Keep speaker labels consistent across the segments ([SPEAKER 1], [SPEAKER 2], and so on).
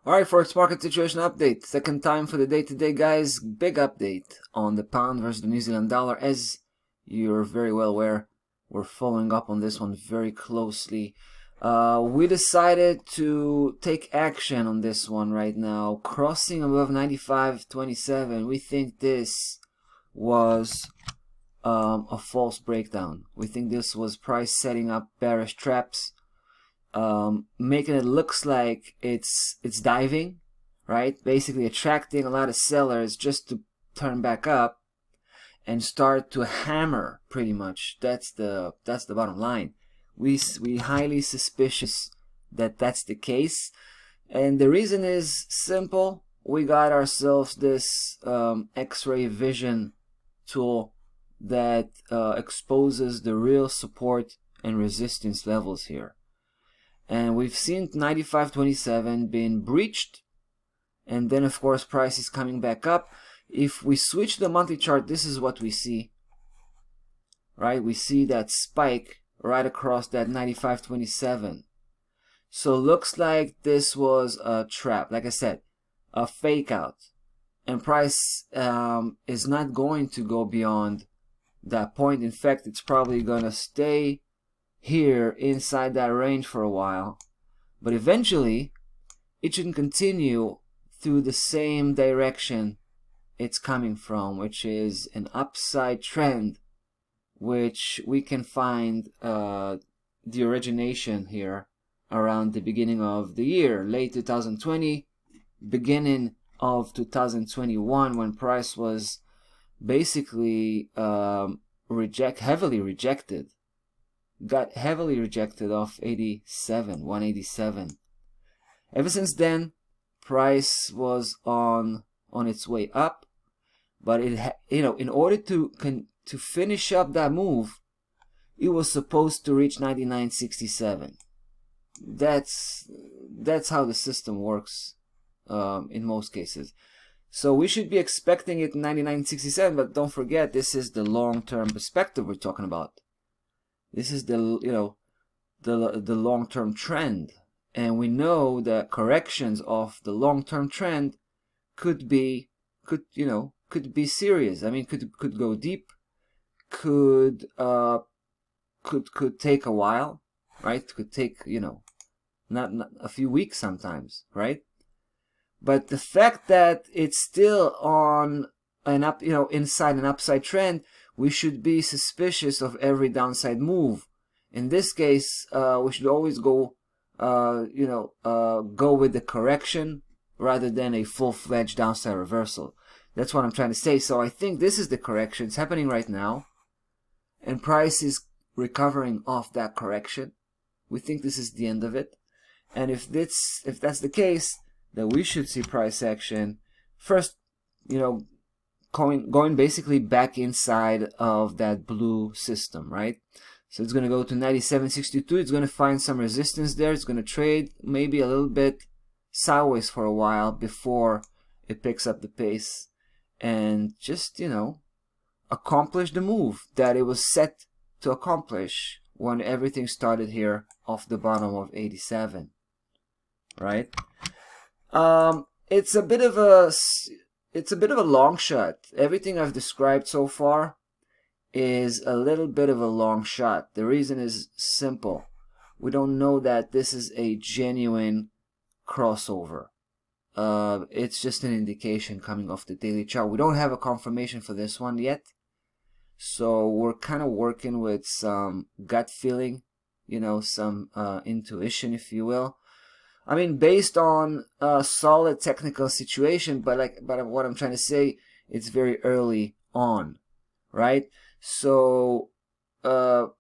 [SPEAKER 1] Alright, Forex market situation update. Second time for the day today, guys. Big update on the pound versus the New Zealand dollar. As you're very well aware, we're following up on this one very closely. We decided to take action on this one right now. Crossing above 95.27. We think this was a false breakdown. We think this was price setting up bearish traps. Making it looks like it's diving, right? Basically attracting a lot of sellers just to turn back up and start to hammer. Pretty much, that's the bottom line. We highly suspicious that that's the case, and the reason is simple. We got ourselves this X-ray vision tool that exposes the real support and resistance levels here. And we've seen 95.27 being breached, and then of course price is coming back up. If we switch the monthly chart, this is what we see, right? We see that spike right across that 95.27. So looks like this was a trap, like I said, a fake out, and price is not going to go beyond that point. In fact, it's probably gonna stay here inside that range for a while, but eventually it should continue through the same direction it's coming from, which is an upside trend, which we can find the origination here around the beginning of the year, late 2020, beginning of 2021, when price was basically heavily rejected. Got heavily rejected off 187. Ever since then, price was on its way up, but it in order to finish up that move, it was supposed to reach 99.67. That's how the system works in most cases. So we should be expecting it 99.67, but don't forget, this is the long-term perspective we're talking about. This is the long-term trend, and we know that corrections of the long-term trend could be serious. I mean, could go deep, could take a while, right? Could take not a few weeks sometimes, right? But the fact that it's still on an up, inside an upside trend, we should be suspicious of every downside move. In this case, we should always go with the correction rather than a full-fledged downside reversal. That's what I'm trying to say. So I think this is the correction. It's happening right now, and price is recovering off that correction. We think this is the end of it, and if that's the case, then we should see price action first, going basically back inside of that blue system, right? So it's going to go to 97.62. It's going to find some resistance there. It's going to trade maybe a little bit sideways for a while before it picks up the pace and just accomplish the move that it was set to accomplish when everything started here off the bottom of 87, right? It's a bit of a long shot. Everything I've described so far is a little bit of a long shot. The reason is simple. We don't know that this is a genuine crossover. It's just an indication coming off the daily chart. We don't have a confirmation for this one yet, so we're kind of working with some gut feeling, some intuition, if you will. I mean, based on a solid technical situation, but what I'm trying to say, it's very early on, right? So, for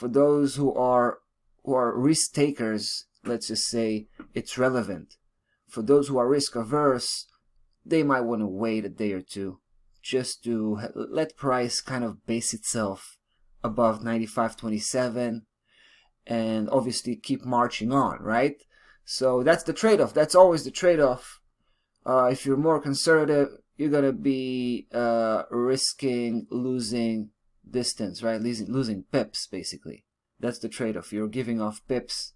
[SPEAKER 1] those who are risk takers, let's just say it's relevant. For those who are risk averse, they might want to wait a day or two just to let price kind of base itself above 95.27. And obviously keep marching on, right? So that's the trade-off. That's always the trade-off. If you're more conservative, you're gonna be risking losing distance, right? Losing pips, basically. That's the trade-off. You're giving off pips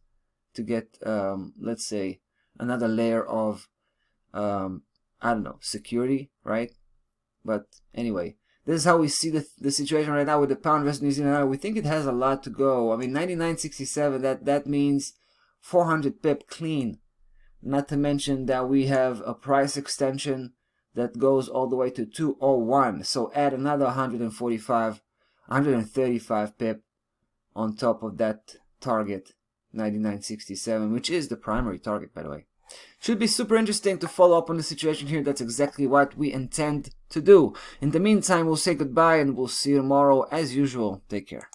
[SPEAKER 1] to get, let's say, another layer of I don't know, security, right? But anyway, this is how we see the situation right now with the pound versus New Zealand dollar. We think it has a lot to go. I mean, 99.67, that means 400 pip clean. Not to mention that we have a price extension that goes all the way to 201. So add another 135 pip on top of that target, 99.67, which is the primary target, by the way. Should be super interesting to follow up on the situation here. That's exactly what we intend to do. In the meantime, we'll say goodbye and we'll see you tomorrow as usual. Take care.